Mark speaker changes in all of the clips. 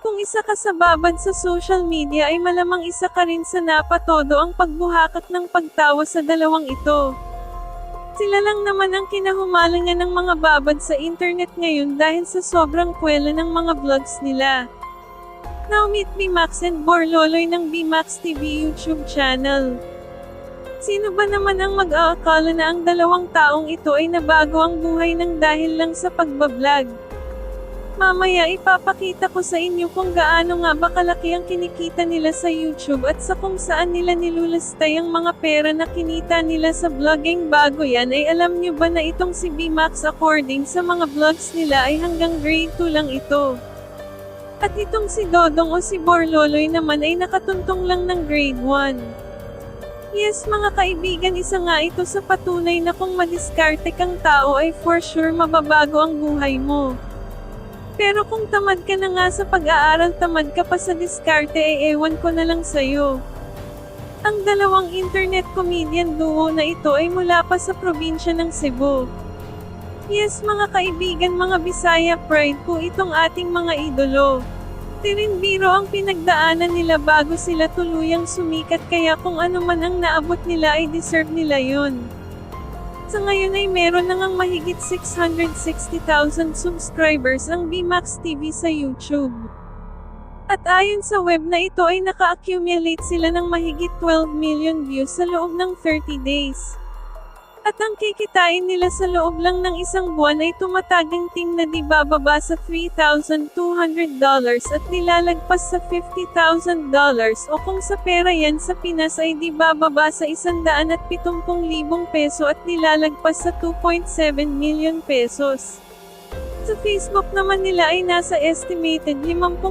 Speaker 1: kung isa ka sa babad sa social media ay malamang isa ka rin sa napatodo ang pagbuhakat ng pagtawa sa dalawang ito. Sila lang naman ang kinahumalingan ng mga babad sa internet ngayon dahil sa sobrang kwela ng mga vlogs nila. Now meet BMax and Borloloy ng BMax TV YouTube channel. Sino ba naman ang mag-aakala na ang dalawang taong ito ay nabago ang buhay ng dahil lang sa pagbablog? Mamaya ipapakita ko sa inyo kung gaano nga ba kalaki ang kinikita nila sa YouTube at sa kung saan nila nilulustay ang mga pera na kinita nila sa vlogging. Bago yan ay alam nyo ba na itong si BMax according sa mga vlogs nila ay hanggang grade 2 lang ito. At itong si Dodong o si Borloloy naman ay nakatuntong lang ng grade 1. Yes mga kaibigan, isa nga ito sa patunay na kung madiskarte kang tao ay for sure mababago ang buhay mo. Pero kung tamad ka na nga sa pag-aaral, tamad ka pa sa diskarte, ay ewan ko na lang sa'yo. Ang dalawang internet comedian duo na ito ay mula pa sa probinsya ng Cebu. Yes mga kaibigan, mga Bisaya pride po itong ating mga idolo. Tirinbiro ang pinagdaanan nila bago sila tuluyang sumikat, kaya kung ano man ang naabot nila ay deserve nila yun. Sa ngayon ay meron na ngang mahigit 660,000 subscribers ang BMax TV sa YouTube. At ayon sa web na ito ay naka-accumulate sila ng mahigit 12 million views sa loob ng 30 days. At ang kikitain nila sa loob lang ng isang buwan ay tumataginting na di bababa sa $3,200 at nilalagpas sa $50,000 o kung sa pera yan sa Pinas ay di bababa sa 170,000 peso at nilalagpas sa 2.7 million pesos. Sa Facebook naman nila ay nasa estimated 50,000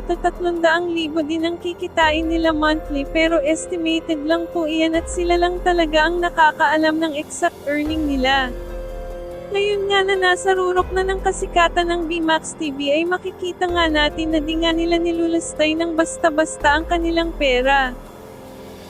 Speaker 1: to 300,000 din ang kikitain nila monthly, pero estimated lang po iyan at sila lang talaga ang nakakaalam ng exact earning nila. Ngayon nga na nasa rurok na ng kasikatan ng BMax TV ay makikita nga natin na di nga nila nilulustay ng basta-basta ang kanilang pera.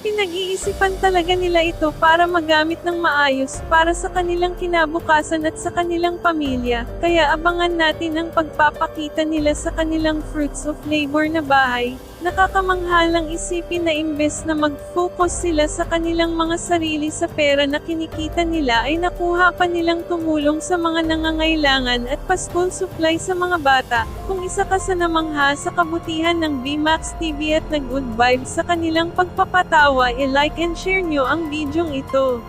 Speaker 1: Pinag-iisipan talaga nila ito para magamit ng maayos para sa kanilang kinabukasan at sa kanilang pamilya, kaya abangan natin ang pagpapakita nila sa kanilang fruits of labor na bahay. Nakakamanghalang isipin na imbes na mag-focus sila sa kanilang mga sarili sa pera na kinikita nila ay nakuha pa nilang tumulong sa mga nangangailangan at pa-school supply sa mga bata. Kung isa ka sa namangha sa kabutihan ng BMax TV at nag-good vibes sa kanilang pagpapatawa, i-like and share nyo ang bidyong ito.